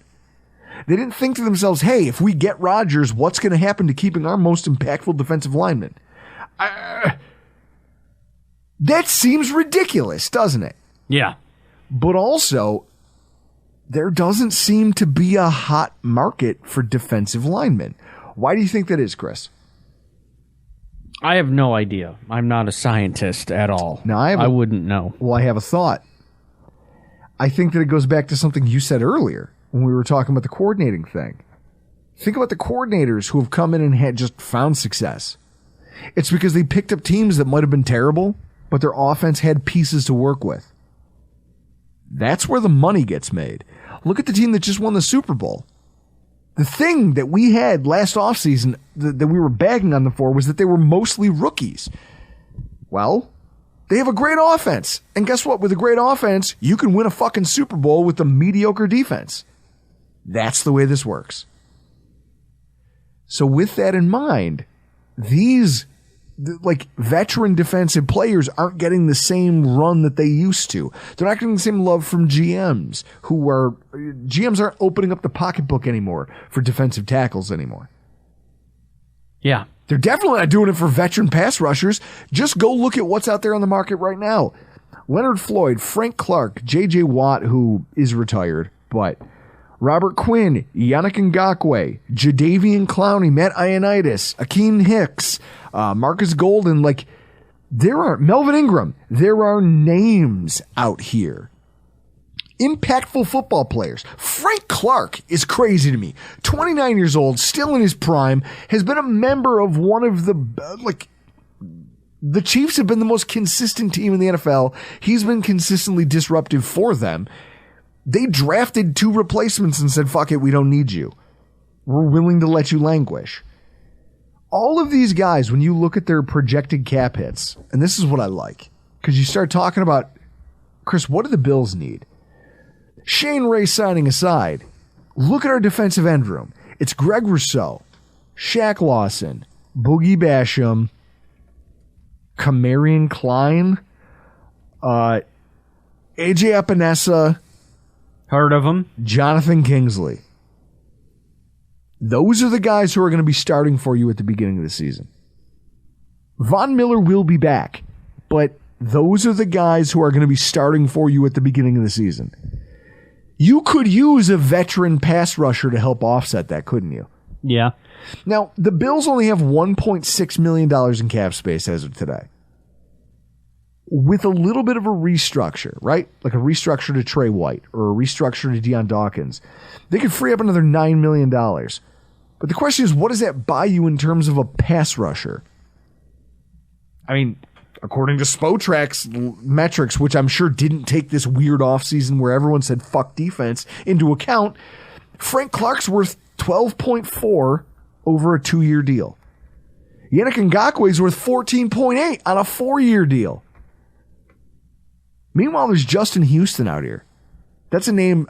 [SPEAKER 1] They didn't think to themselves, hey, if we get Rodgers, what's going to happen to keeping our most impactful defensive lineman? That seems ridiculous, doesn't it?
[SPEAKER 2] Yeah.
[SPEAKER 1] But also, there doesn't seem to be a hot market for defensive linemen. Why do you think that is, Chris?
[SPEAKER 2] I have no idea. I'm not a scientist at all.
[SPEAKER 1] No,
[SPEAKER 2] I wouldn't know.
[SPEAKER 1] Well, I have a thought. I think that it goes back to something you said earlier when we were talking about the coordinating thing. Think about the coordinators who have come in and had just found success. It's because they picked up teams that might have been terrible, but their offense had pieces to work with. That's where the money gets made. Look at the team that just won the Super Bowl. The thing that we had last offseason that we were bagging on them for was that they were mostly rookies. Well, they have a great offense. And guess what? With a great offense, you can win a fucking Super Bowl with a mediocre defense. That's the way this works. So with that in mind, these like veteran defensive players aren't getting the same run that they used to. They're not getting the same love from GMs GMs aren't opening up the pocketbook anymore for defensive tackles anymore.
[SPEAKER 2] Yeah.
[SPEAKER 1] They're definitely not doing it for veteran pass rushers. Just go look at what's out there on the market right now. Leonard Floyd, Frank Clark, J.J. Watt, who is retired, but Robert Quinn, Yannick Ngakoue, Jadeveon Clowney, Matt Ioannidis, Akeem Hicks, Marcus Golden, Melvin Ingram. There are names out here. Impactful football players. Frank Clark is crazy to me. 29 years old, still in his prime, has been a member of one of the Chiefs have been the most consistent team in the NFL. He's been consistently disruptive for them. They drafted 2 replacements and said, fuck it, we don't need you. We're willing to let you languish. All of these guys, when you look at their projected cap hits, and this is what I like, because you start talking about, Chris, what do the Bills need? Shane Ray signing aside, look at our defensive end room. It's Greg Rousseau, Shaq Lawson, Boogie Basham, Kamarian Klein, AJ Epinesa.
[SPEAKER 2] Heard of him?
[SPEAKER 1] Jonathan Kingsley. Those are the guys who are going to be starting for you at the beginning of the season. Von Miller will be back, but those are the guys who are going to be starting for you at the beginning of the season. You could use a veteran pass rusher to help offset that, couldn't you?
[SPEAKER 2] Yeah.
[SPEAKER 1] Now, the Bills only have $1.6 million in cap space as of today. With a little bit of a restructure, right? Like a restructure to Trey White or a restructure to Deion Dawkins, they could free up another $9 million. But the question is, what does that buy you in terms of a pass rusher? I mean, according to Spotrac's metrics, which I'm sure didn't take this weird offseason where everyone said fuck defense into account, Frank Clark's worth 12.4 over a 2-year deal. Yannick Ngakwe's worth 14.8 on a 4-year deal. Meanwhile, there's Justin Houston out here. That's a name.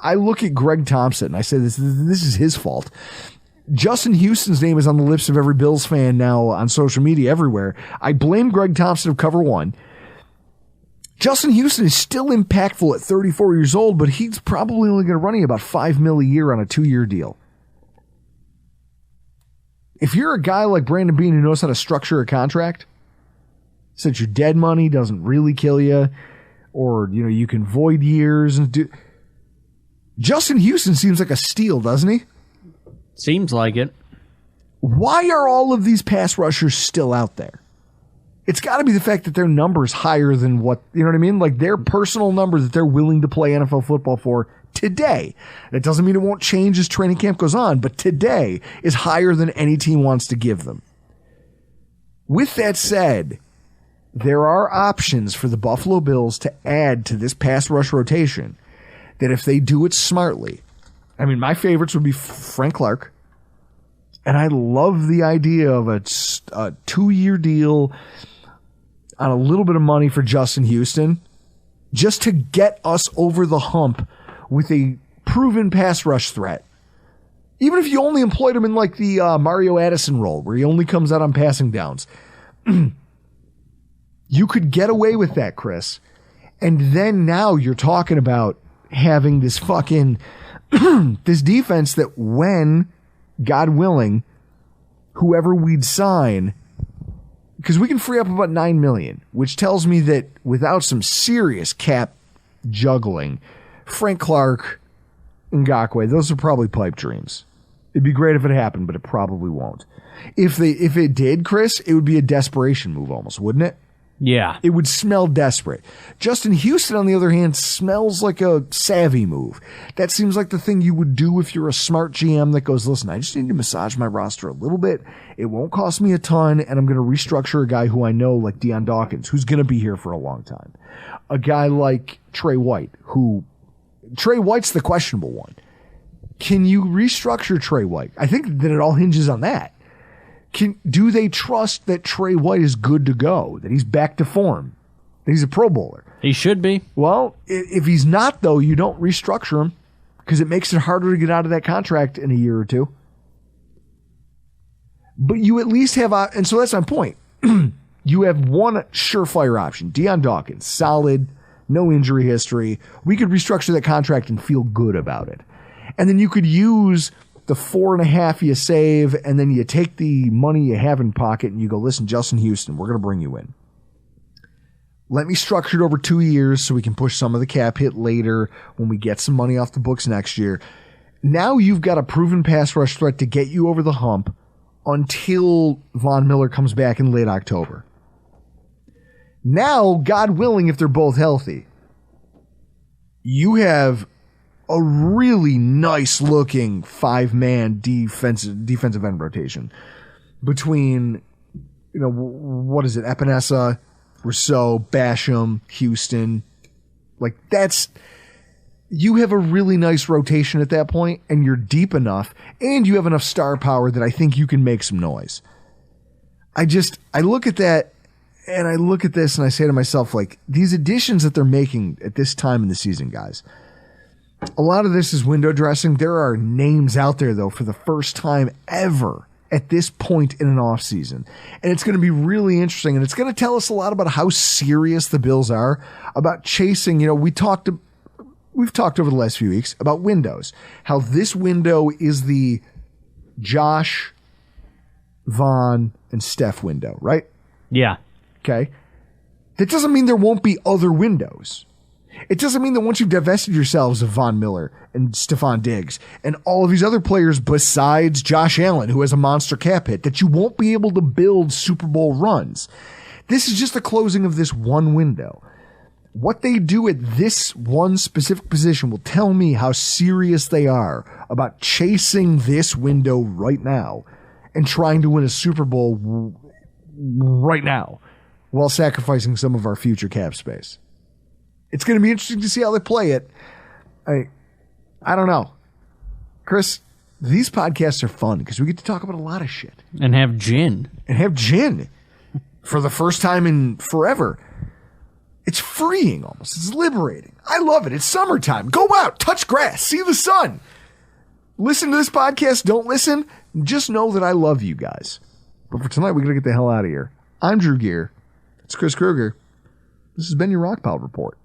[SPEAKER 1] I look at Greg Thompson and I say this is his fault. Justin Houston's name is on the lips of every Bills fan now on social media everywhere. I blame Greg Thompson of Cover One. Justin Houston is still impactful at 34 years old, but he's probably only going to run you about $5 million a year on a 2-year deal. If you're a guy like Brandon Beane who knows how to structure a contract, since your dead money doesn't really kill you, or you can void years and do. Justin Houston seems like a steal, doesn't he?
[SPEAKER 2] Seems like it.
[SPEAKER 1] Why are all of these pass rushers still out there? It's got to be the fact that their number's higher than what, you know what I mean? Like their personal number that they're willing to play NFL football for today. It doesn't mean it won't change as training camp goes on, but today is higher than any team wants to give them. With that said, there are options for the Buffalo Bills to add to this pass rush rotation that if they do it smartly, I mean, my favorites would be Frank Clark, and I love the idea of a 2-year deal on a little bit of money for Justin Houston just to get us over the hump with a proven pass rush threat. Even if you only employed him in like the Mario Addison role where he only comes out on passing downs. You could get away with that, Chris. And then now you're talking about having this fucking this defense that when, God willing, whoever we'd sign, because we can free up about $9 million, which tells me that without some serious cap juggling, Frank Clark, Ngakoue, those are probably pipe dreams. It'd be great if it happened, but it probably won't. If it did, Chris, it would be a desperation move almost, wouldn't it?
[SPEAKER 2] Yeah.
[SPEAKER 1] It would smell desperate. Justin Houston, on the other hand, smells like a savvy move. That seems like the thing you would do if you're a smart GM that goes, listen, I just need to massage my roster a little bit. It won't cost me a ton, and I'm going to restructure a guy who I know, like Deion Dawkins, who's going to be here for a long time. A guy like Trey White, Trey White's the questionable one. Can you restructure Trey White? I think that it all hinges on that. Do they trust that Trey White is good to go, that he's back to form, that he's a Pro Bowler?
[SPEAKER 2] He should be.
[SPEAKER 1] Well, if he's not, though, you don't restructure him because it makes it harder to get out of that contract in a year or two. But you at least have, and so that's my point. You have one surefire option, Deion Dawkins, solid, no injury history. We could restructure that contract and feel good about it. And then you could use the 4.5 you save, and then you take the money you have in pocket and you go, listen, Justin Houston, we're going to bring you in. Let me structure it over 2 years so we can push some of the cap hit later when we get some money off the books next year. Now you've got a proven pass rush threat to get you over the hump until Von Miller comes back in late October. Now, God willing, if they're both healthy, you have a really nice looking 5-man defensive end rotation between, what is it? Epinesa, Rousseau, Basham, Houston. Like you have a really nice rotation at that point, and you're deep enough, and you have enough star power that I think you can make some noise. I look at that, and I look at this, and I say to myself, like, these additions that they're making at this time in the season, guys, a lot of this is window dressing. There are names out there, though, for the first time ever at this point in an offseason. And it's going to be really interesting, and it's going to tell us a lot about how serious the Bills are about chasing. We've talked over the last few weeks about windows, how this window is the Josh, Vaughn, and Steph window, right?
[SPEAKER 2] Yeah.
[SPEAKER 1] Okay. That doesn't mean there won't be other windows. It doesn't mean that once you've divested yourselves of Von Miller and Stephon Diggs and all of these other players besides Josh Allen, who has a monster cap hit, that you won't be able to build Super Bowl runs. This is just the closing of this one window. What they do at this one specific position will tell me how serious they are about chasing this window right now and trying to win a Super Bowl right now while sacrificing some of our future cap space. It's going to be interesting to see how they play it. I don't know. Chris, these podcasts are fun because we get to talk about a lot of shit.
[SPEAKER 2] And have gin.
[SPEAKER 1] For the first time in forever. It's freeing almost. It's liberating. I love it. It's summertime. Go out, touch grass, see the sun. Listen to this podcast. Don't listen. Just know that I love you guys. But for tonight, we got to get the hell out of here. I'm Drew Gear. It's Chris Kruger. This has been your Rockpile Report.